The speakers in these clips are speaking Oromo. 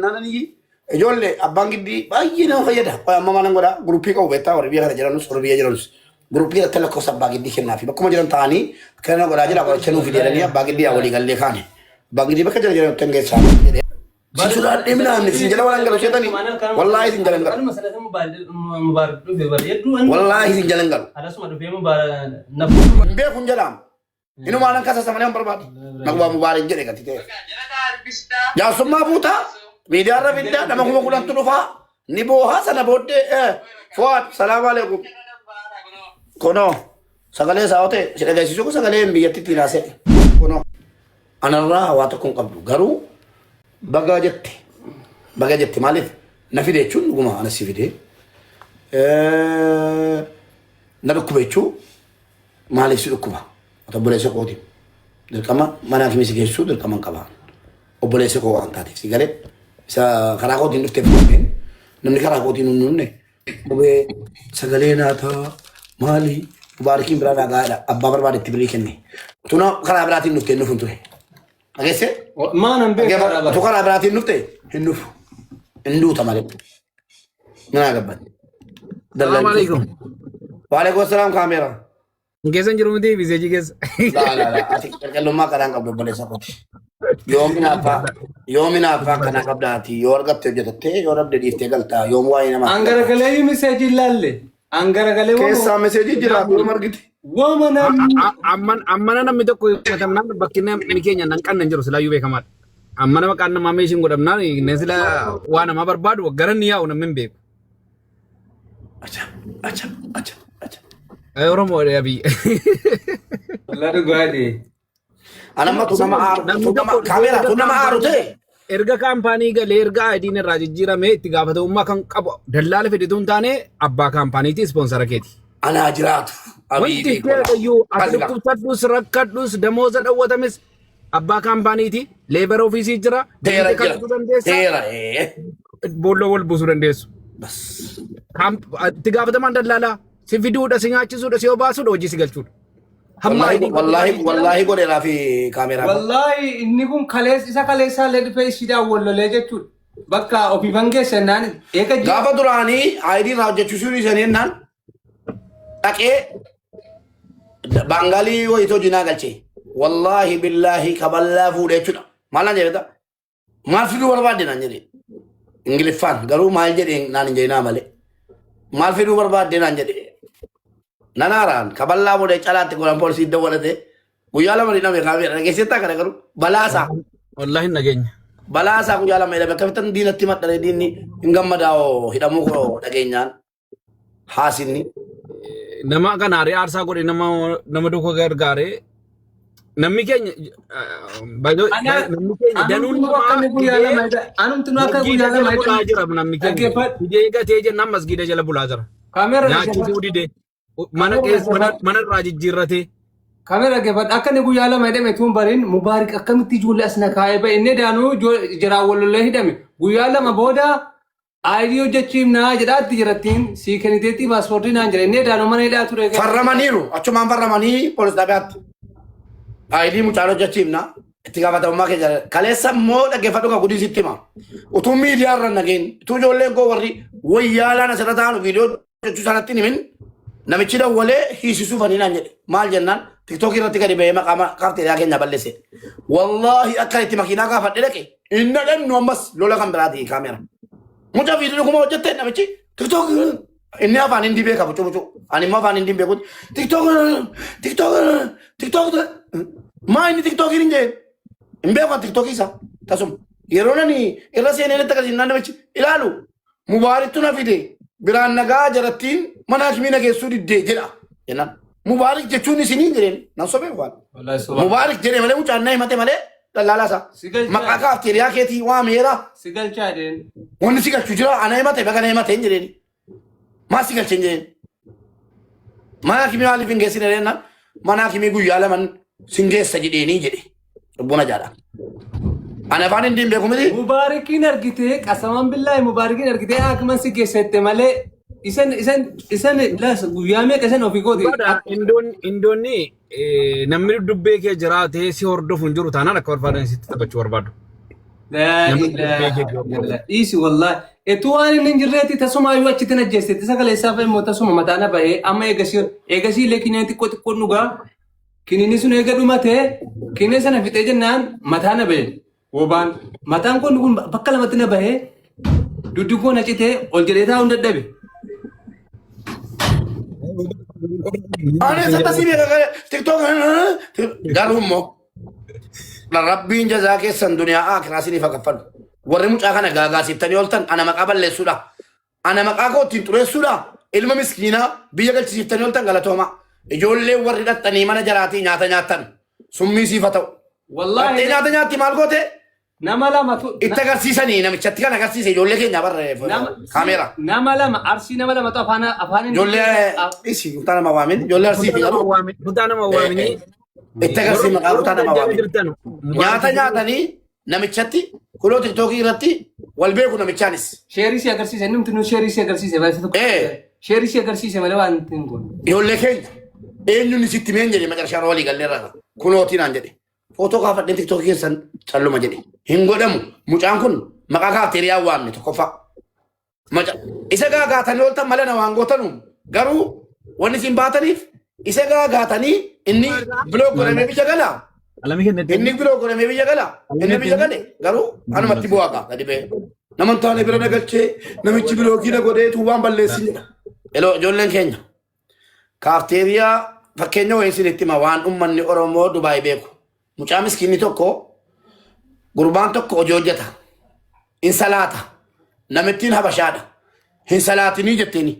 Nani ijoollee abbaan giddii baay'ee nama fayyada. Amma mana godhaa guruppii qabu beektaa warri biyya kana jiranus warri biyya jiranus guruppii irratti lakkoofsa abbaa giddii kennaafi bakkuma jiran ta'anii kana godhaa jira qoricha nuuf jedhanii abbaa giddii walii gallee kaane. Abbaan giddii bakka jira jiran tan geessaa. Sisuudhaan deemnaa inni siin jala waan galu seetanii wallaahi siin jalan galu. Wallaahi siin jalan galu. Beekun jedhaam. Inuma anan kasa sama yang barbaadu. Nagwa mubaarak jedhe gati ta'e. Jaarsummaa buutaa. Media Ravinda, nama kuma kulan tudufa, ni boha sana bode, Fuad, salam alaikum. Kono, sagale saote, sila guys, suku sagale mbiyati tinase. Kono, anarra watu kung kabdu, garu, bagajeti malif, nafide chun, guma anasifide. Narukubechu, malif sudukuma, atau boleh sekodi. Derkama, mana kimi sigesu, derkama kaban. O boleh sekodi antati, sigale. Sa karakot ini tuh temen, nanti karakot ini nunne, oke segalanya tuh mali, barikin berada ada, abba berbalik diberikan nih. Tuh no karak beratin nutte nufun tuh, oke sih? Mana ambil? Tuh karak beratin nutte, nuf, ndu tamale, mana kabar? Assalamualaikum. Waalaikumsalam kamera. Ngesan jerum di bisa juga. Lah, asik kalau mak kadang kabel boleh sakot. Yoomina afaan kana qabdaati yoo argatte hojjetatte yoo rabde dhiiftee galtaa yoom waa'ee nama Angara galee message ilaalle angara galee keessaa message jira yoo margite woomana ammana namni tokko matamnaan bakkina mikeenya nan qannan jiru silaayyuu beekamaadha ammana maqaan nama meeshiin godhamnaan ne sila waa nama barbaadu garan yaa'u namni beeku acha Oromoo dhabi wallahi gaadi anamma tu nama aaru kamera tu nama aaru ta'e erga kaampaanii galee erga adiin irraa jijjiiramee itti gaafatamummaa kan qabu dallaala fedhituun taane abbaa kaampaaniiti ispoonsara keeti. Anaa jiraatu. Wanti keeyyuu asirratti rakkadhus damooza dhawwatames abbaa kaampaaniiti leebar ofiisii jira. Teera boolloo wal buusuu dandeessu. Itti gaafatamaan dallaalaa si fiduudha si nyaachisuudha si obaasuudha hojii si galchuudha. Wallahi godhe laafi kaameraa. Wallahi inni kun isa kaleessaa ledfee ishiidhaan wallolee jechuudha. Bakka ofii fangeessannaan eega gaafa duraanii aayidii irraa hojjechiisuu dhiisanii jennaan dhaqee baangalii wayitoo jinaa galchee. Wallahi billahi kaballaa fuudhee jechuudha. Maalaan jedheta maal fiduu barbaadde naan jedhe. Ingiliffaan garuu maal jedhee naan hin jedhinaa malee. Maal fiduu barbaadde naan jedhe. Nanaran kaballa mode calaate golan polisi dawalate guyala mari name kamera nageseta kana garu balasa wallahi nageenya balasa guyala mari be kafitan dinatti madare dinni ngammadawo hidamu ko nageenyaan hasinni nama kanari arsa godhe nama doko gargaare namni keenya namni keenya danuun anumtu akka guyala mari jira namni keenya jeega teje nam masgida jala bulaa jira kamera nyaachuu dide mana keessa mana irraa jijjiirrate kamera gefat akka ne guyyaa lama hidhame tuun bariin mubaarik akkamitti ijoollee asna kaa'ee ba'e inni daanuu jiraa wallolee hidhame guyyaa lama booda aayidii hojjechiifnaa jedhaatti jirattiin sii kenniteetti paaspoortii naan jira inni daanuu mana hidhaa ture farramaniiru achumaan farramanii poolis dhaabaatti aayidii mucaan hojjechiifnaa itti gaafatamummaa keessa kaleessa immoo dhaggeeffadhu kan gudii sitti hima utuu miidiyaa irra nageen utuu ijoolleen koo warri wayyaalaan asirra taa'an viidiyoo hojjechuu sanatti himin namichi dawwalee hiisisuu faniinaan jedhe maal jennaan tiktook irratti gadi ba'ee maqaa kaarteeraa keenya balleesse wallahi akka itti makiinaa gaafadhe dhaqe inna dhannu ammas lola kan biraati kaamera mucaa viidiyoo kuma hojjette namichi tiktook inni afaan hindi beeka bucu ani immoo afaan hindi beekutti tiktook maa inni tiktook hin jee hin beekan tiktook isa tasum yeroo nani irra seenee natti akkasiin namichi ilaalu mubaarittu na fide biraan nagaa jarattiin mana hakimii nageessuu diddee jedha jennaan mubaarik jechuun isiniin jedheen nan sobee waan mubaarik jedhee malee mucaannaa himate malee dallaalaasaa maqaa kaafteeriyaa keetii waa meera sigalchaa jedheen wanni sigalchuu jira ana himate baga na himate hin jedheen maa sigalchee hin jedheen mana hakimii maaliif hin geessine jennaan mana hakimii guyyaa laman singeessa jedheenii jedhe buna jaadha ana afaan hindi beeku miti mubaarikiin argitee qasaman billahi mubaarikiin argitee hakiman si geessette malee isan las guyyaa meeqa isan ofii kooti indoonni namni dubbee kee jiraatee si hordofu hin jiru taanaan akka barbaadan sitti taphachuu barbaadu لا إله إيش والله إتواني من جريتي تسمع يوتش تنجست تسأل إسافة متسمع متانا بهي أما إيجاسي لكن أنت كنت تكون نوغا كنيني سنو إيجادو ماته كنيني سنة في تجنان متانا به وبان متان كون نقول بكلا متنا بهي دودو كون أشيته أولجريتا عند الدبي أنا ستاسيبي تيك توك قالهم ربين جزاك سن دنيا آخر سيني فكفل ورموش أخنا غاغا سيبتني ولتن أنا مقابل لسودا أنا مقاكو تنتوري سودا إلما مسكينة بيجل سيبتني ولتن غلطوما يجولي وردت تنيمانا جراتي نياتا سمي سيفتو والله نياتا مالكوتي نمالا ما تو إتغرسيسني نمشتكا نغرسيسي يجولي كي نبر كاميرا نمالا ما أرسي نمالا ما تو أفانا يجولي إيشي كنتانا موامن يجولي أرسي فيها كنتانا موامني إتغرسي مقابل كنتانا موامن نياتا namichatti kuloo tiktookii irratti wal beeku namichaanis sheerii agarsiise namni nu sheerii agarsiise baay'ee tokko sheerii agarsiise malee waan hin kun ijoollee keenya eenyuun sitti meen jedhe maqarshaan walii galleerra kulooti naan jedhe footoo kaafadheen tiktookii keessan calluma jedhe hin godhamu mucaan kun maqaa kaafteeriyaa waamne tokkoffaa isa gaagaatanii ooltan malee na waan gootanu garuu wanni isin baataniif isa gaagaatanii inni biloog godhamee biyya galaa inni biroo godhamee biyya gala inni biyya gale garuu anumatti bu'aa qaba gadi ba'e naman taane bira nagalchee namichi biloogii na godhee tuubaan balleessin jedha eloo ijoolleen keenya kaafteeriyaa fakkeenya wayii isinitti hima waan ummanni Oromoo Dubaay beeku mucaa miskiinni tokko gurbaan tokko hojii hojjeta hin salaata namittiin habashaadha hin salaatinii jetteeni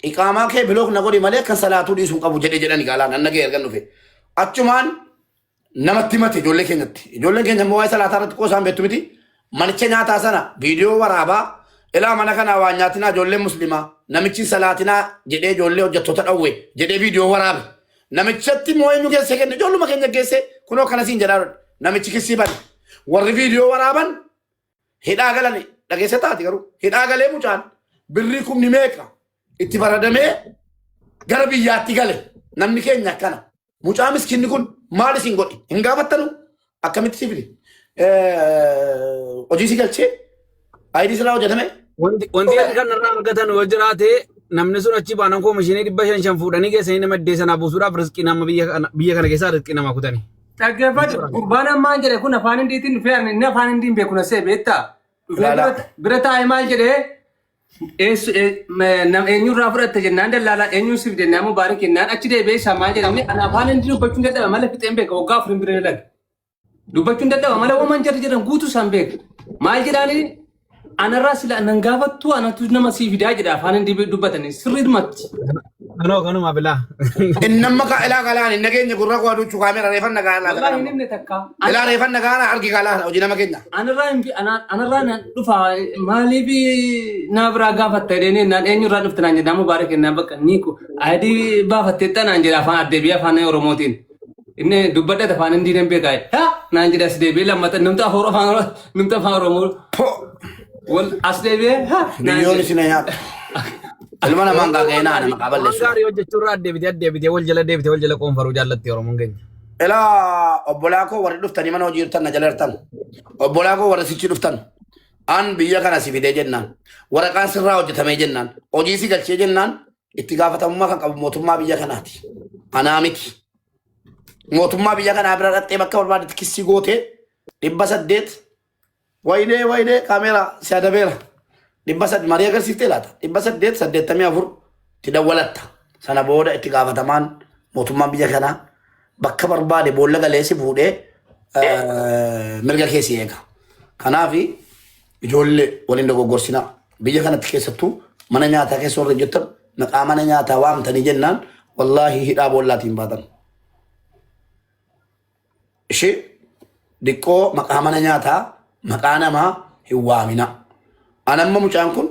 iqaamaa kee biloog na godhi malee kan salaatuu dhiisuun qabu jedhani gaalaan anna gee ergan dhufe achumaan namatti mate ijoollee keenyatti ijoolleen keenya immoo waa'ee salaataa irratti qoosaan beektu miti manicha nyaataa sana viidiyoo waraabaa ilaa mana kanaa waan nyaatinaa ijoolleen muslimaa namichi salaatinaa jedhee ijoollee hojjettoota dhawwe jedhee viidiyoo waraabe namichatti immoo eenyu geesse kenne ijoolluma keenya geesse kunoo kana siin jedhaa namichi kissii bane warri viidiyoo waraaban hidhaa galan dhageesse taati garuu hidhaa galee mucaan birrii kumni meeqa itti faradamee gara biyyaatti gale namni keenya akkana mucaa miskinni kun maal isin godhi hin gaafattanu akkamitti si fide hojii si galchee ayidii silaa hojjetame wanti kanarraa argatan yoo jiraate namni sun achi baanan koo mashiinii 500 fuudhanii geessanii nama iddee sanaa buusuudhaaf riskii nama biyya kana keessaa riskii nama kutani. Dhaggeeffatu gurbaan ammaan jedhe kun afaan hindiitiin dhufee inni afaan hindiin beeku na see beektaa dhufee bira taa'e maal jedhee eenyurraa fudhatte jennaan dallaalaa eenyuun siif jennaan mubaarak jennaan achi deebi'ee isaa maal jedhamne ana afaan hindi dubbachuun dadhaba malee fixeen beeka waggaa afurin biree laga dubbachuun dadhaba malee uuman jarri jedhan guutuu isaan beeka maal jedhaanii anarraa sila nan gaafattu anatu nama sii fidaa jedha afaan hindi dubbatanii sirriidumatti. Kanuma bilaa. Innamma ka ilaa galaan hin nageenya gurra koo aduuchu kaamera reefan nagaa laa. Wallahi hin himne takka. Ilaa reefan nagaa laa argi galaa hojii nama keenya. Anarraa nan dhufa maaliif na biraa gaafatta jedhanii naan eenyurraa dhufte naan jedhaa mubaarak kennaa bakka niiku adii baafatteetta naan jedha afaan addeebii afaan Oromootiin. Inni dubbadhata afaan hindi nan beekaa naan jedha as deebi'ee lammata namta afaan Oromoo. Wal as deebi'ee biyyoon isin nyaata. Ilma namaan gaaga'inaa nama qaballeessu. Gaarii hojjechuurraa addeebitee wal jala qoonfaruu jaallatti Oromoon keenya. Ilaa obbolaa koo warri dhuftanii mana hojii hirtan na jala hirtan. Obbolaa koo warri sichi dhuftan. An biyya kana si fidee jennaan. Waraqaan sirraa hojjetamee jennaan. Hojii si galchee jennaan itti gaafatamummaa kan qabu mootummaa biyya kanaati. Anaa miti. Mootummaa biyya kanaa bira dhattee bakka barbaadetti kissii gootee 800 waydee kaameeraa si adabeera. 800 marii agarsiiftee laata 884 itti dawwalatta sana booda itti gaafatamaan mootummaan biyya kanaa bakka barbaade boolla galeessi fuudhee mirga keessi eega. Kanaaf ijoollee waliin dogoggorsinaa biyya kanatti keessattuu mana nyaataa keessa warra hojjettan maqaa mana nyaataa waamtanii jennaan wallaahi hidhaa boollaatiin baatan. Ishee diqqoo maqaa mana nyaataa maqaa namaa hin waamina. Anamma mucaan kun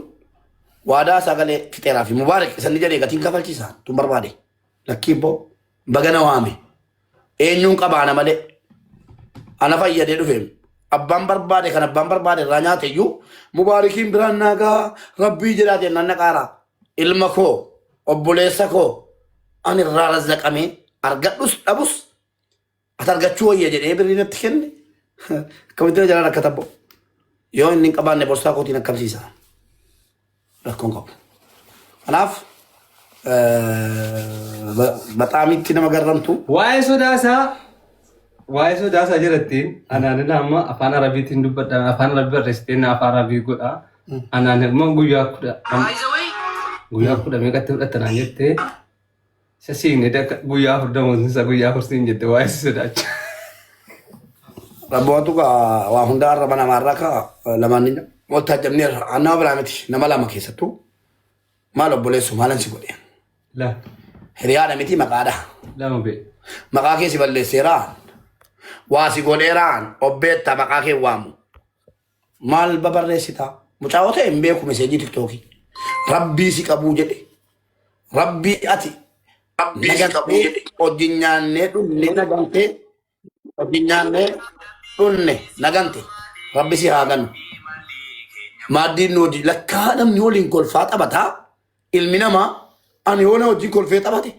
waadaa sagalee fixeeraa fi mubaarak isan jedhee gatiin kafalchiisaa tun barbaade lakkii boo bagana waame eenyuun qabaana malee ana fayyadee dhufeem abbaan barbaade kan abbaan barbaade irraa nyaate iyyuu mubaarakiin biraan naagaa rabbii jedhaa jennaan naqaaraa ilma koo obboleessa koo ani irraa razzaqamee argadhus dhabus ati argachuu wayya jedhee birrii natti kenne akkamitti jalaan akka tabbo Yoo inni hin qabaanne borstaa kootiin akkabsiisa. Rakkoon qabu. Kanaaf baxaamitti nama garramtu. Waa'ee sodaasaa jirattiin anaan amma afaan arabiitiin dubbadha afaan arabii barreessiteen afaan arabii godha anaan immoo guyyaa kudha meeqatti fudhattanaan jettee isa siinee guyyaa 40 isa guyyaa 40 jette waa'ee sodaacha. Rabboatu waa hundaa arraba namaarraa ka lamaan waltaa jamnee annaa biraa miti nama lama keessattuu maal obboleessu maalan si godhe. Hiriyaadha miti maqaadha. Lama bee. Maqaa kee si balleesseeraan waa si godheeraan obbeetta maqaa kee waamu. Maal babarreessita? Mucaa'oo ta'e hin beeku meseejii tiktookii. Rabbii si qabuu jedhe. Rabbii ati nagatee hojii nyaannee dhunne nagantee hojii nyaannee dhunne nagante rabbi si haa gannu. Maaddiin hojii lakkaa namni waliin kolfaa taphataa ilmi namaa ani yoona wajjin kolfee taphate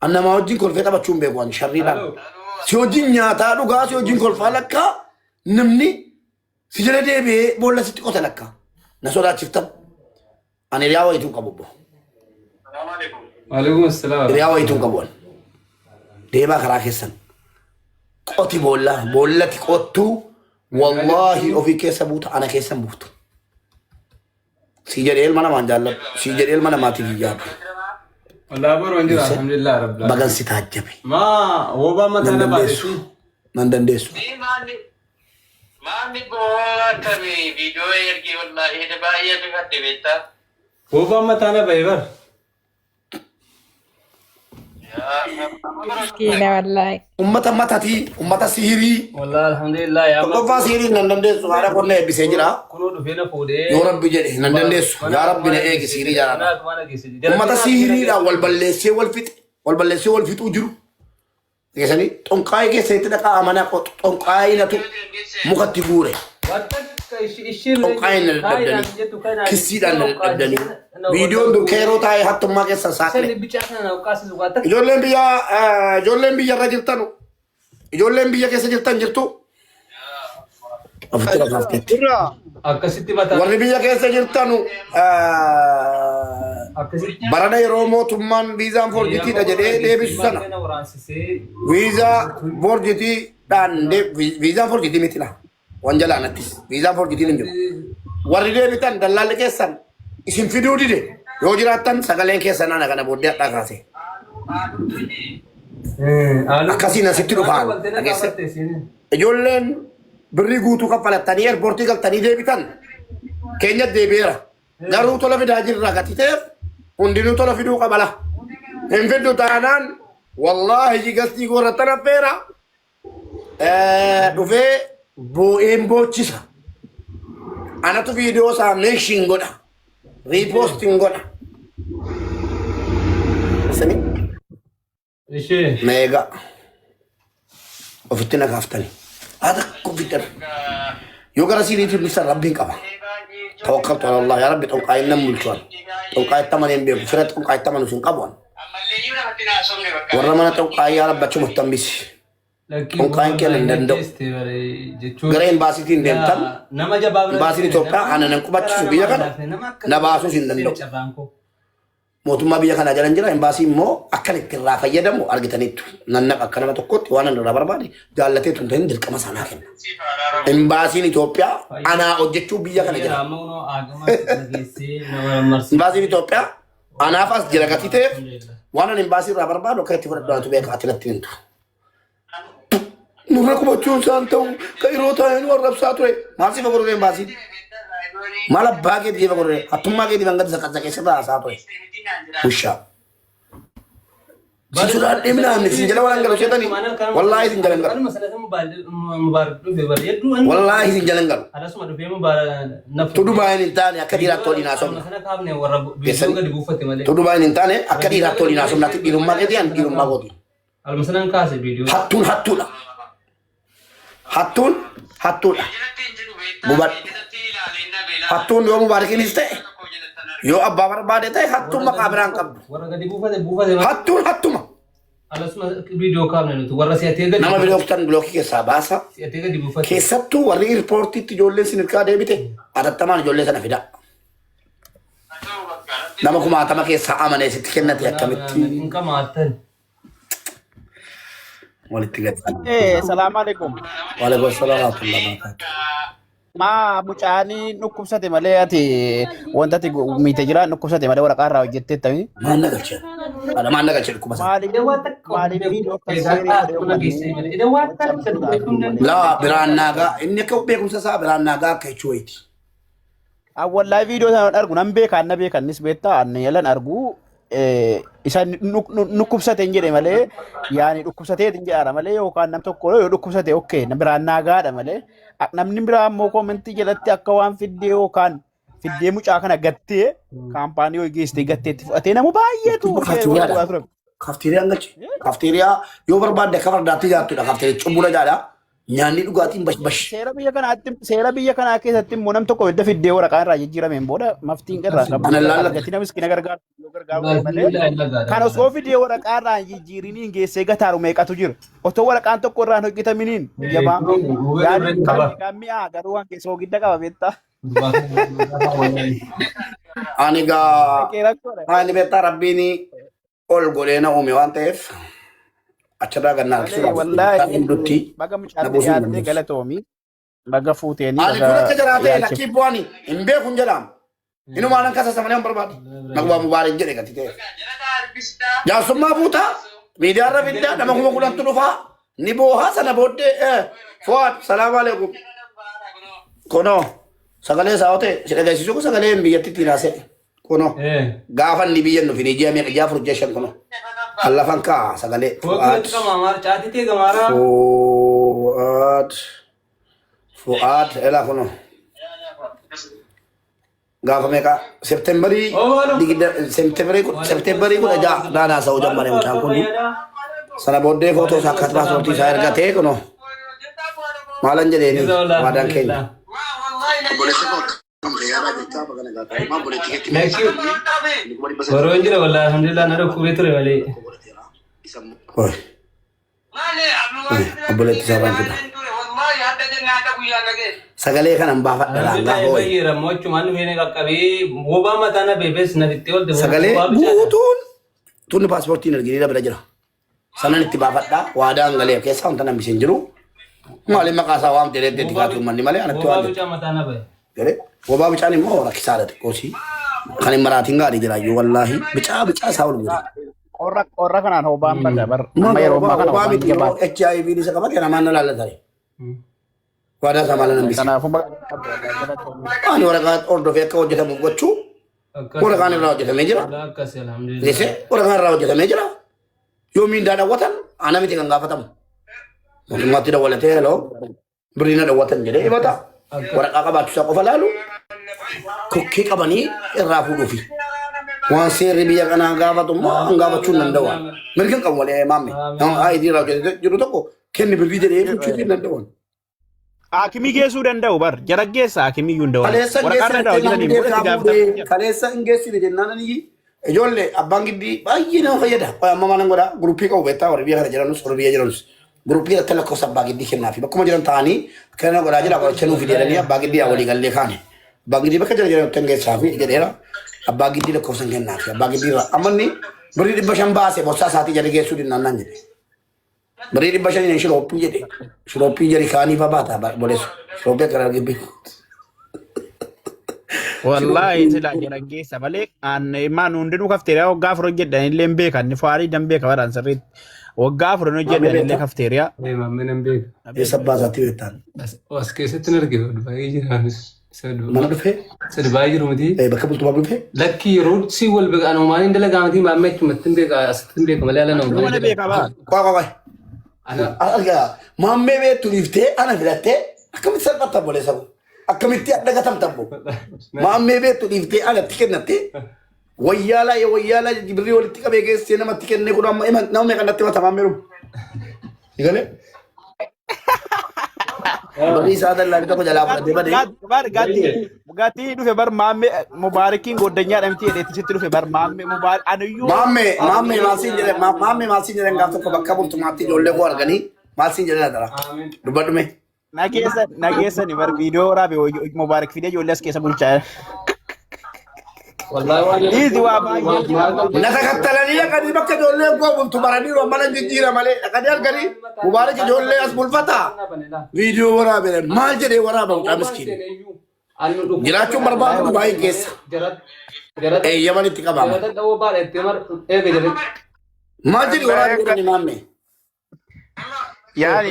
an namaa wajjin kolfee taphachuun beeku ani sharriidhaan si wajjin nyaataa dhugaa si wajjin kolfaa lakkaa namni si jala deebi'ee boolla sitti qota lakkaa na sodaachiftan ani hiriyaa wayituu qabu obbo. Waalaikum salaam. Hiriyaa wayituu qabu deebaa karaa keessan qoti boollati qottuu wallaahi ofii keessa buuta ana keessan buuftu. Si jedhee ilma namaan jaallatu si jedhee ilma namaatiif ijaadu. Allah baru anjir alhamdulillah rabbil Bagan si taajjabe. Ma woba matana baadhi. Nan dandeessu. Mami boota video ergi wallahi de baay'ee bifadde beekta. Woba matana baybar. Kila wallahi. Ummata matati ummata sihirii. Wallahi alhamdulillah ya. Tokkoffaa sihirii nan dandeessu haadha qonna eebbisee jira. Kuno dhufee na fuudhee. Yoo rabbi jedhe nan dandeessu yaa rabbi na eegi sihirii jaalladha. Ummata sihiriidhaan wal balleessee wal fixuu jiru. Keessanii xonqaayii keessatti dhaqaa amanaa xonqaayinatu mukatti guure. Xonqaayin na daddanii kissiidhaan na daddanii. Viidiyoon dur keeroo taa'ee hattummaa keessan saaqne. Ijoolleen biyya irra jirtanu ijoolleen biyya keessa jirtan jirtu. Ofitti rafaafteetti. Akkasitti mataa. Warri biyya keessa jirtanu barana yeroo mootummaan viizaan forjitiidha jedhee deebisu sana viizaa forjitiidhaan viizaan forjitii mitidha. Waan jalaanattis viizaan forjitiin hin jiru. Warri deebitan dallaalli keessan isin fiduu dide yoo jiraattan sagaleen keessan ana kana booddee hadhaa kaase. Akkasiin asitti dhufaan dhageesse. Ijoolleen birrii guutuu kaffalattanii eerpoortii galtanii deebitan keenya deebi'eera. Garuu tola fidaa jirra gatiteef hundinuu tola fiduu qabala. Hin fiddu taanaan wallaahi jigastii goorrattan affeera dhufee boo'een boochisa. Anatu viidiyoo isaa meeshiin godha. Riipoostiin godha. Sani? Meega. Ofitti na kaaftani. Haadha kuffitan. Yoo gara siiriitiin dhufsan rabbiin qaba. Tawakkaltu ala Allah yaa rabbi xonqaayin nan bulchuan. Xonqaayin tamaneen beeku fira xonqaayin tamanu sin qabuan. Warra mana xonqaayin yaa rabbi achumatti hambisi. Xonqaayin kennan hin danda'u. Gara imbaasiitiin deemtan imbaasiin Itoophiyaa ana nan qubachiisu biyya kana na baasuus hin danda'u. Mootummaa biyya kanaa jalan jira imbaasii immoo akkan itti irraa fayyadamu argitaniittu. Nannaqa akka nama tokkotti waan irraa barbaade jaallateetu hin ta'in dirqama sanaa kenna. Imbaasiin Itoophiyaa anaa hojjechuu biyya kana jira. Imbaasiin Itoophiyaa anaaf as jira gatii ta'eef waan ani imbaasii irraa barbaadu akka itti fudhadhaatu beeka ati natti hintu. Nurra qubachuun isaan ta'u ka yeroo taa'een warrabsaa ture. Maal sifa godhee imbaasiin? Maal abbaa keetii sifa godhee hattummaa keetii bangatti saqqasa keessatti haasaa ture. Ushaa. Si sodaadhee midhaan isin jala waan galu seetanii wallaahi isin jalan galu. Wallaahi isin jalan galu. Tu Dubaayeen hin taane akka dhiiraatti waliin haasofna. Tu Dubaayeen hin taane akka dhiiraatti waliin haasofna. Dhiirummaa keetii ani dhiirummaa kooti. Hattuun hattuudha. Hattuun hattuudha. Bubadhu. Hattuun yoo mubaarakiinis ta'e yoo abbaa barbaade ta'e hattuun maqaa biraan qabdu. Hattuun hattuma. Alasuma video call na nuti warra si'atee gadi. Nama bilooktan bilookii keessaa baasa. Si'atee gadi buufate. Keessattuu warri riippoortiitti ijoolleen sinirkaa deebite atattamaan ijoollee sana fida. Nama kumaatama keessaa amanee sitti kennate akkamitti. Hin qamaatan. Walitti gadhiisan. Salaamu alaikum. Waalaikum salaam wa rahmatullahi wa barakatuh. Maa mucaanii dhukkubsate malee ati wanta ati miite jira dhukkubsate malee waraqaa irraa hojjettee ta'ii. Maan nagalchee? Ada maan nagalchee dhukkubasa? Maaliif viidiyoo Laa biraan naagaa inni akka beekumsa isaa biraan naagaa akka jechuu wayiiti. wallahi viidiyoo sana argu nan beekan na beekannis beektaa anne yalan argu isa dhukkubsate hin jedhe malee yaani dhukkubsatee hin jedhara malee yookaan nam tokko yoo dhukkubsate okay na biraan naagaadha malee namni biraa immoo koomentii jalatti akka waan fiddee yookaan fiddee mucaa kana gattee kaampaanii yoo geessite gatteetti fudhatee nama baay'eetu Kafteeriyaan galche. Kafteeriyaa yoo barbaadde akka fardaatti jaattudha. Kafteeriyaa cubbula jaadha. Nyaanni dhugaatiin bash. Seera biyya kanaa keessatti immoo nam tokko edda fiddee waraqaa irraa jijjiirameen booda maftiin irraa qabu. Gatii namis kina gargaaru malee. Kan osoo fiddee waraqaa irraa jijjiiriniin geessee gataaru meeqatu jira. Otoo waraqaan tokko irraa hojjetaminiin jabaa. Yaani kan mi'aa garuu waan keessa ogidda qaba beektaa. Ani beektaa rabbiin ol godheena uume waan ta'eef achirraa gannaa wallahi baga mucaatii yaadde galatoomi baga fuuteeni ani kun akka jiraatee lakkii bu'ani hin beekun jedhaam inuma anan kasa samalee hin barbaadu nagubaa mubaarak jedhe gati ta'e jaarsummaa buutaa miidiyaarra fiddaa nama kuma kudhantu dhufaa ni boohaa sana booddee Fuad salaamu alaikum kunoo sagalee isaa ta'e si dhageessisu kun sagalee hin biyyattitti hinaasee kunoo gaafa inni biyyan nufi ni ji'a meeqa ji'a afur ji'a shan kunoo Allafan ka sagalee Fuad ela kono gaafa meeqa Septemberii kun ajaa daanaa sa'uu jammane mucaan kun sana booddee footoo isaa akka paaspoortii isaa ergatee kuno maalan jedheeni waadaan keenya. Baru jira wala alhamdulillah nado kubeture wale. Boleh tisaran kita. Sagalee kan mbafat dalanga hoy. Bayira mo cuman mene kakkabi Obama tana bebes na ditol de. Sagalee buutun tun paaspoortii nargini da bira sanan itti baafadha waadaan galee keessa wanta namni hin jiru. Maali maqaasaa waan jedhee dedikaatu manni malee anatti waan. Obama tana bay. Gere Obama bicaan immoo rakkisaadha xiqqoosi. Kan hin maraatiin gaarii jiraayyuu wallaahi bicaa isaa ol guure. Qorra kanaan hobaan badda bar amma yeroo ammaa kana hobaan jabaa HIV isa qabate namaan na laallatare. Waadaa isaa maala nambisi. Kanaafuu Ani waraqaa hordofee akka hojjetamu gochuu waraqaan irraa hojjetamee jira. Deesse waraqaan irraa hojjetamee jira. Yoo miindaa dhawwatan ana miti kan gaafatamu. Mootummaatti dawwalatee heloo birriina dhawwatan jedhee himata. Waraqaa qabaachuu isaa qofa laalu kokkee qabanii irraa fuudhuufi. Waan seerri biyya kanaa gaafatummaa an gaafachuu hin danda'u. Mirga qabu malee maamme. Nama ayidii irraa hojjetee jiru tokko kenni birrii jedhee fudhachuu hin danda'u. Akimi geessuu danda'u bar jaraggeessa akimiyyuu hin danda'u. Kaleessa hin geessine jennaan ijoollee abbaan giddii baay'ee nama fayyada. Amma maalan godhaa guruppii qabu beektaa warri biyya kana jiranus warri biyya jiranus. Guruppii irratti lakkoofsa abbaa giddii kennaafi bakkuma jiran ta'anii kenna godhaa jira qoricha nuuf jedhanii abbaa giddii walii gallee kaane. Abbaa giddii bakka jira jiran tan geessaafi jedheera. Abbaa giddii lakkoofsa kennaafi abbaa giddii irraa ammanni birrii 500 baasee borsaa isaatii jala geessuu dinnaan jedhe. Birrii 500 hin shirooppii jedhe. Shirooppii jari kaanii fa baata boleessu. Shirooppii akka gibbi. Wallahi sila jaraggeessa malee maan hundinuu kafteeriyaa waggaa afur hojjedhan illee hin beekan ni faarii dan beeka baraan sirriitti. Waggaa afur hojjedhan illee kafteeriyaa. Maammeen hin beeku. Eessa baasaatti beektaan? As keessatti hin arginu baay'ee jiraanis. Mana dhufee? Sadi baay'ee jiru miti. Bakka bultumaa dhufee? Lakki yeroo si wal beekan maaliin dalagaa miti maammee achumatti hin beeka asitti hin beeka malee ala nama. Mana beeka baa. Qoy. Argaa maammee beektu dhiiftee ana filattee akkamitti salphatta boleessa kun? Akkamitti adda gatamtambo? Maammee beektu dhiiftee anatti kennattee wayyaalaa birrii walitti qabee geessee namatti kennee kun amma nama meeqa natti mata maammee dhufu? Egalee? Bari isa dalla ni tokko jalaa fudhatee badee. Gati dhufe bar maamme mubaarakiin goddanyaadha miti jedheetti sitti dhufe bar maamme mubaarak aniyyuu. Maamme maal siin jedhan gaaf tokko bakka bultumaatti ijoollee koo arganii maal siin jedhan dara. Dubbadhume. Nageessa ni bar viidiyoo waraabe mubaarak fidee ijoollee as keessa bulchaa. Dhiizi waa baay'ee. Na takattalanii dhaqanii bakka ijoolleen koo bultu baranii mana jijjiira malee dhaqanii arganii mubaarak ijoollee as bulfataa. Viidiyoo waraabe maal jedhee waraaba mucaa miskiin. Jiraachuun barbaadu baay'ee keessa. Eeyyaman itti qabama. Maal jedhi waraabee godhani maamme? Yaani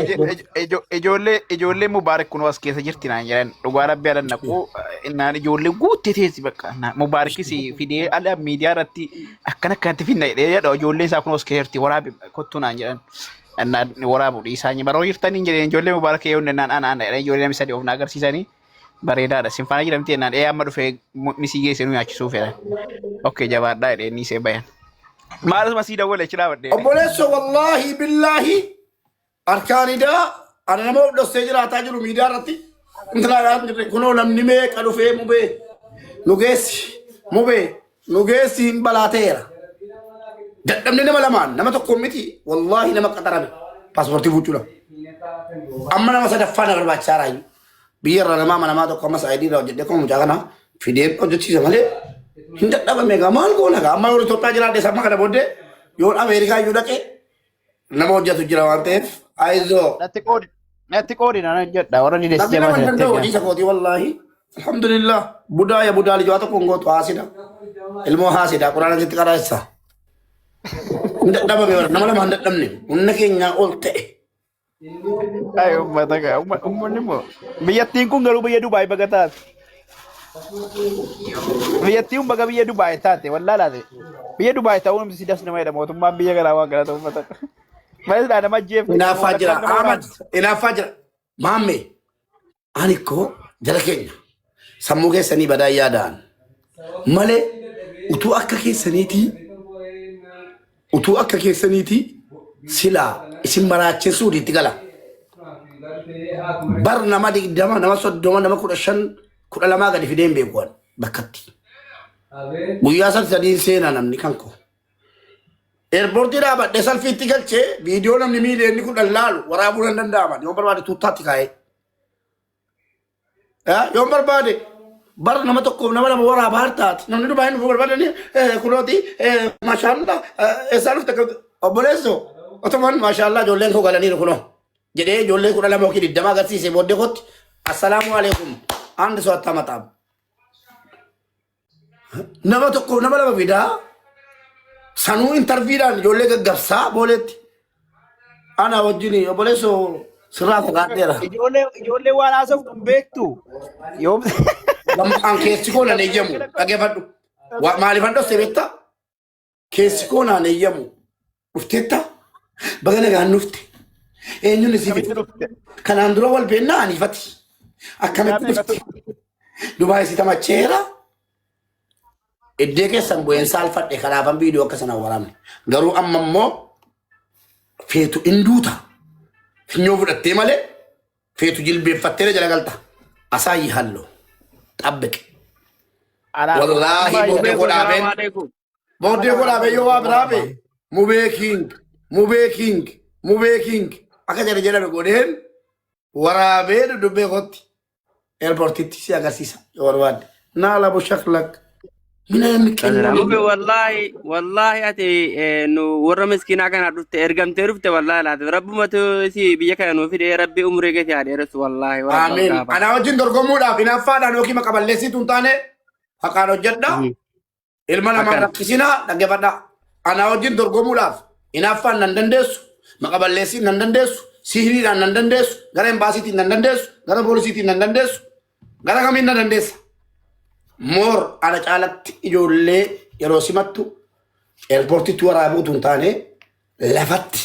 ijoollee mubaarak kun as keessa jirti naan jedhan dhugaa rabbi alan naquu innaan ijoollee guuttee teessi bakka mubaarakis fidee ala miidiyaa irratti akkanatti finna jedhee jedha ijoollee isaa kun as keessa jirti waraabe kottu naan jedhan innaan waraabu dhiisaa baroo jirtanii jedheen ijoollee mubaarak yoo innaan ana ijoollee namisa dhiyoof na agarsiisanii bareedaadha sinfaana jedhamti innaan amma dhufee misii geesse nu nyaachisuu fedhan okkee jabaadhaa jedhee ni see bayan maalas masii dawwale chiraa badhee obboleesso wallaahi billaahi arkaanidhaa ana nama dhossee jiraataa jiru miidiyaa irratti intalaa kunoo namni meeqa dhufee nugeessi hin balaateera dadhabne nama lamaan nama tokko miti wallaahi nama qaxarame paaspoortii fuuchuudha amma nama sadaffaa na barbaachisaa raayu biyya irra namaa tokko amma saayidii irraa hojjedhee akkuma mucaa kana fidee hojjechiisa malee hin dadhabame egaa maal goona egaa amma yoo Itoophiyaa jiraadhe samma kana booddee yoon Ameerikaa iyyuu dhaqe nama hojjetu jira waan ta'eef Aizo. Natti qoodi naan jedha warra ni deesse jamaa ta'e. Namni nama kooti wallahi. Alhamdulillah. Budaa lijoo tokko ngootu haasida. Ilmoo haasida quraana sitti qaraessa. Ndadhaba beewara nama lama ndadhabne. Hunna keenya ol ta'e. Ay ummata ka ummanni moo. Biyyattiin kun garuu biyya Dubaay baga taate. Biyyattiin baga biyya Dubaay taate wallahi laate. Biyya Dubaay ta'uun sidas nama jedha mootummaan biyya garaa waan gara ta'u ummata. Mas ada majef. Inaafaa jira. Maamme ani koo jala keenya sammuu keessanii badaa yaadaan malee utuu akka keessaniiti silaa isin maraachesuu itti gala. Bar nama 20 nama 30 nama 15 12 gadi fideen beekuwan bakkatti. Guyyaa sadii seenaa namni kan koo. Airportii dhaabadhe salfiitti galchee viidiyoo namni miiliyoonni 10 laalu waraabuu hin danda'aman yoo barbaade tuuttaatti kaa'ee. Yoo barbaade bar nama tokkoof nama lama waraabaa hartaati namni Dubaay nu barbaadanii kunooti maashaallah eessaa dhufte obboleesso otomaan maashaallah ijoolleen koo galaniiru kunoo jedhee ijoollee 12 yookiin 20 agarsiisee booddee kootti assalaamu alaikum andi so'attaa maxaam. Nama tokkoof nama lama fidaa. Sanuu interviidhaan ijoollee gaggabsaa booletti. Ana wajjin obboleesso sirraa fagaadheera. Ijoollee waan haasa'u kun beektu. Yoo an keessi koo nan eeyyamu dhageeffadhu. Maaliifan dhosse beektaa? Keessi koo naan eeyyamu. Dhufteetta? Baga nagaan dhufte. Eenyuun isii fite? Kanaan dura wal beennaa aniifati. Akkamitti dhufte? Dubaay si tamacheera? Iddee keessan bu'een saalfadhe kanaafan viidiyoo akka sana waraabne. Garuu amma immoo feetu induuta. Finyoo fudhattee malee feetu jilbeeffattee jala galta. Asaayi halloo. Xabbeqe. Wallaahi booddee godhaabeen yoo waa biraabe mubee king akka jedhame godheen waraabee dubbee kotti eerpoortiitti si agarsiisa yoo barbaadde. Naala bushaklak. Mube wallahi ati nu warra miskiinaa kana dhufte ergamtee dhufte wallahi laate rabbumatu si biyya kana nuuf fide rabbi umrii gati haa dheeressu wallahi. Amiin. Ana wajjin dorgomuudhaaf hinaaffaadhaan yookiin maqaballeessitu hin taane haqaan hojjedha. Ilma namaa rakkisinaa dhaggeeffadha. Ana wajjin dorgomuudhaaf hinaaffaan nan dandeessu maqaballeessiin nan dandeessu sihiriidhaan nan dandeessu gara embaasiitiin nan dandeessu gara poolisiitiin nan dandeessu gara kamiin nan dandeessa. Moor ana caalatti ijoollee yeroo simattu eerpoortiitti waraabuutu hin taane lafatti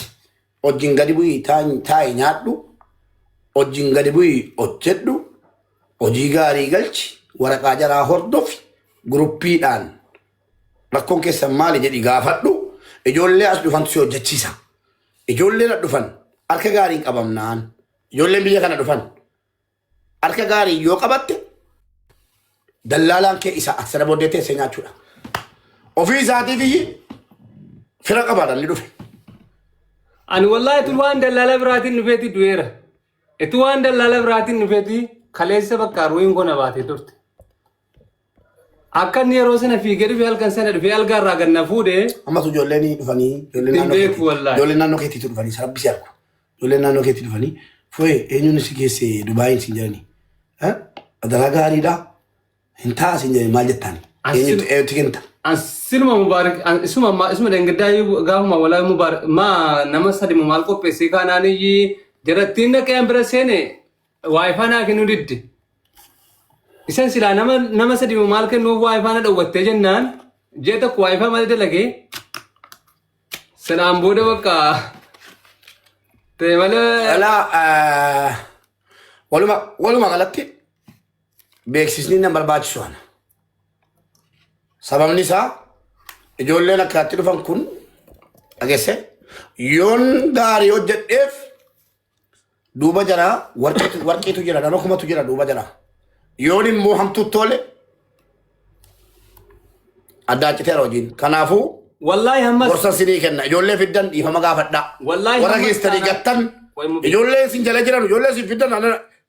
wajjin gadi bu'ii taa'ii nyaadhu wajjin gadi bu'ii hojjedhu hojii gaarii galchi waraqaa jaraa hordofi guruppiidhaan rakkoon keessan maali jedhi gaafadhu ijoollee as dhufantu si hojjechiisa. Ijoolleen dhufan harka gaariin qabamnaan ijoolleen biyya kana dhufan harka gaarii yoo qabatte dallaalaan kee isa asirra booddee teessee nyaachuudha. Ofii isaatiif fira qabaatan ni dhufe. Ani wallahi tu waan dallala biraatiin dhufeeti du'eera. Itu waan dallala biraatiin dhufeeti kaleessa bakka ruuyin gona baatee turte. Akka inni yeroo sana fiigee dhufee halkan sana dhufee algaa irraa ganna fuudhee. Ammas ijoolleen dhufanii ijoolleen naannoo keetiitu dhufanii sarabbi si argu. Ijoolleen naannoo keetii dhufanii fo'ee eenyuun si geesse Dubaayin sin jedhanii. Adaraa gaariidha. Hin taasisin jedhanii maal jettaan? Eenyutu kenta? Silma Mubaarak isuma dengeddaa gaafuma walaa Mubaarak maa nama sadi maal qopheessee kaanaanii jarattiin dhaqee bira seene waayifaa naa kennuu didde. Isan silaa nama sadi maal kennuuf waayifaa na dhowwattee jennaan jee tokko waayifaa malee dalagee sanaan booda bakka ta'e malee. Alaa waluma galatti beeksisni nama barbaachisu ana. Sababni isaa ijoolleen akkaatti dhufan kun dhageesse yoon gaarii hojjedheef duuba jaraa warqiitu jira nama kumatu jira duuba jaraa yoon immoo hamtuu tole addaa citeera hojiin kanaafuu Wallahi hammas gorsa sinii kenna ijoollee fiddan dhiifama gaafadhaa warra keessanii gattan ijoollee isin jala jiran ijoollee isin fiddan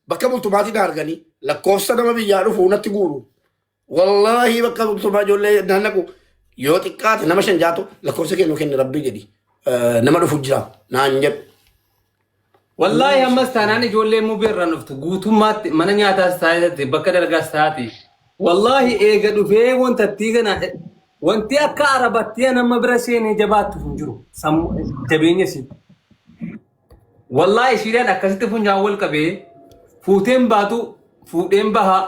bakka bultumaatiin arganii lakkoofsa nama biyyaa dhufu natti guuru. Wallahi bakka bultumaa ijoollee naannaqu yoo xiqqaate nama 5 jaatu lakkoofsa kennu kenni rabbii jedhi nama dhufu jira naan jedhu. Wallahi hammas taanaan ijoollee muu birraan dhuftu guutummaatti mana nyaataas taa'ee bakka dalagaas taa'ati. Wallahi eega dhufee wantattii kana wanti akka arabattii nama bira seenee jabaattu hin jiru jabeenya si. Wallahi shiidhaan akkasitti funyaan wal qabee fuuteen baatu fuudheen bahaa.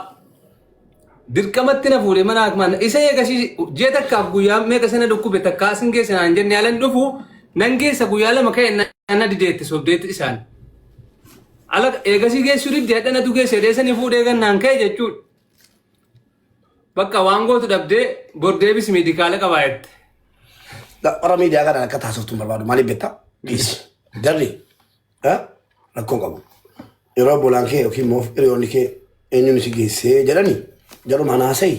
Dirqamatti na fuudhee mana akmaan isa eegasii jee takkaaf guyyaa meeqa sana dhukkube takkaa sin geesse naan jenne yaalan dhufu nan geessa guyyaa lama ka'e na dideetti sobdeetti isaan. Ala eegasii geessuu didde hadhanatu geesse dheessanii fuudhee gannaan ka'e jechuudha. Bakka waan gootu dhabdee bordeebis meedikaala qabaayette. Warra miidiyaa kanaan akka taasiftu barbaadu maaliif beektaa? Dhiisi. Darri rakkoo qabu. Yeroo bolaan kee yookiin immoo hiriyoonni kee eenyuun si geessee jedhanii jaru mana sai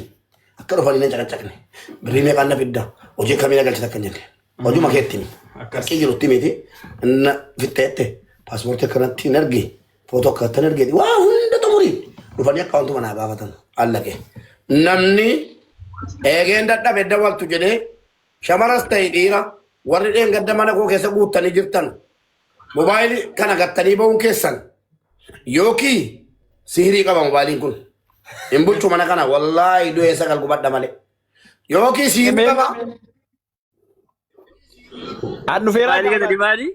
akka dhufanii na caqacaqne birrii meeqaan na fidda hojii kamii na galchita akka hin jenne hojuma keettimi akkasii jirutti miti na fixxeette paaspoortii akkanatti hin arge footoo akkatti hin argeeti waa hunda xumurii dhufanii akka wantu manaa gaafatan allaqe namni eegeen dadhabe dawaltu jedhee shamaras ta'e dhiira warri dheengadda mana koo keessa guuttanii jirtan mobaayilii kana gattanii ba'uun keessan yookii sihirii qaba mobaayiliin kun. Imbulchu mana kana wallahi do esa kal gubadda male yoki si baba Annu feera Maali gadi di maali?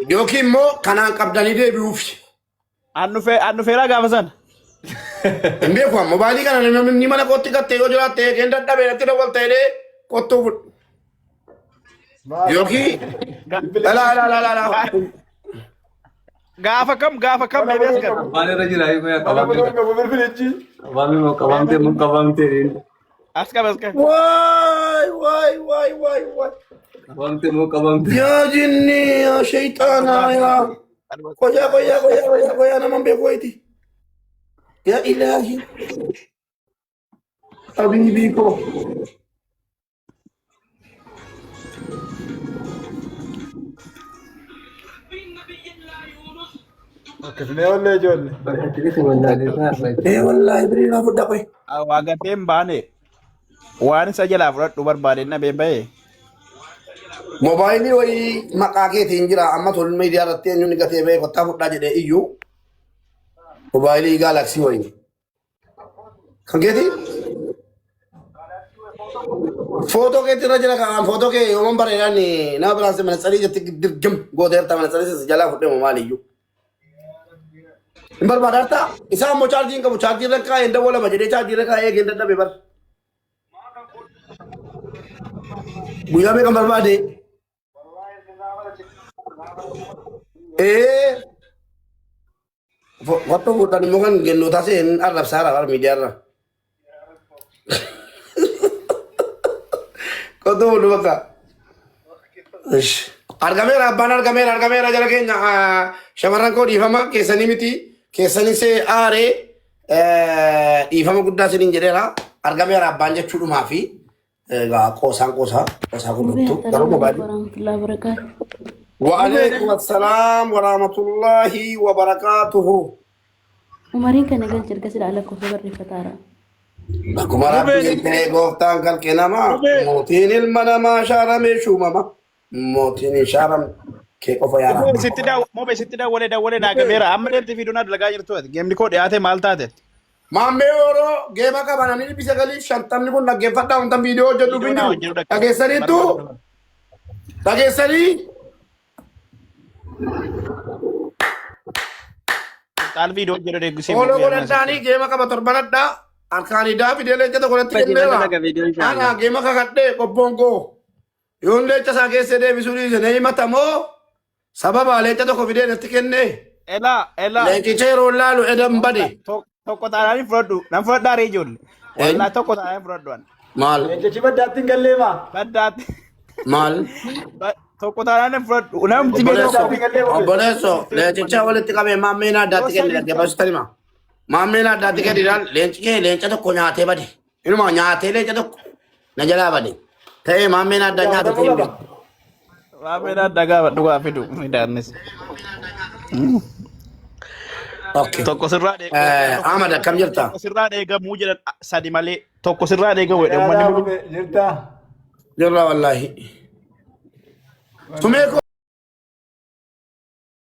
yoki mo kana qabdani de biufi annu feera gaafa sana. Mbe ko mobile kana ni mana kotti gatte yo jiraate genda dabe atti dawal tayde kottu yoki la Gaafa kam eebias gar. Waan irra jira yoo qabamte mun qabamte As qaba. Why qabamte mun qabamte ya jinni ya shaytana ya koya na mambe koiti ya ilahi habibi ko wallahi biri na fudda koy Waagateen baane waan isa jalaa fudhadhu barbaade na beebaye. Mobaayilii wayii maqaa keetiin jira amma tolma miidiyaa irratti eenyuun gatee ba'ee kottaa fudhaa jedhee iyyuu mobaayilii gaalaksii wayii kan keeti footoo keetti irra jira kan footoo kee yooman bareedaan nama biraan mana tsarii jetti dirgam gooteerta mana tsarii jalaa fudhee maaliyyuu hin barbaadaarta isaa ammoo chaarjiin qabu chaarjii irra kaa'ee hin dawwalama jedhee chaarjii irra kaa'ee eegeen dadhabe bar guyyaa meeqan barbaade Waktu hutan itu kan genutasin Arab Sarah Arab media. Kau tuh dulu kak. Harga merah, banar harga merah jalan kayaknya. Syamaran kau di fama kesani miti keessanii see aaree dhiifama guddaa isiniin jedheera argameera abbaan jechuudhumaa fi qoosaan guddattu garuu mobaayilii. warahmatullahi wabarakatuh. وعليكم السلام ورحمة الله وبركاته. umariin kana galchir kasir ala kofa barri fatara. Akkuma rabbiin gooftaan kan kennama mootiin ilma namaa shaarame shuumama mootiin shaarame kee qofa yaara. Sitti dawwalee naagameera amma deemtee fiidoon dalagaa jirtu geemni koo dhiyaate maal taate? Maammee Oroo geema qaba namni bisa galii shantamni kun dhaggeeffadhaa wantan viidiyoo hojjetu biyyu dhageessaniittu dhageessanii. Taal viidiyoo jedhu deeggisee. Ooloo godhadhaanii geema qaba torbanadhaa harkaanii daa fidee leencata godhatti kenneera. Ana geema kakadhee qobboon koo yoon leenca isaa keessee deebisuu dhiise na himatamoo sababa leenca tokko fidee natti kennee. Leencicha yeroo laalu edan bade. Tokko taanaan fudhadhu nan fudhadhaa ree ijoollee. Wallaa tokko taanaan fudhadhu. Maal? Leencichi baddaatti hin galleema. Baddaatti. Maal? Tokko taanaan fudhadhu. Namti baddaatti hin galleema. Obboleesso leencicha walitti qabee maammeen addaatti kenni dhaggeeffatu tanima. Maammeen addaatti kenniidhaan leenca tokko nyaatee bade. Inuma nyaatee leenca tokko na jalaa bade. Ta'ee maammeen addaa nyaatee hin Maammeen addaa gaafa dhugaa fidu midhaannis. Tokko sirraa deegamu. Ahmad akkam jirta? Tokko sirraa deegamuu jedhan sadi malee tokko sirraa deegamu jedhan uummanni. Jirra wallaahi. Tumee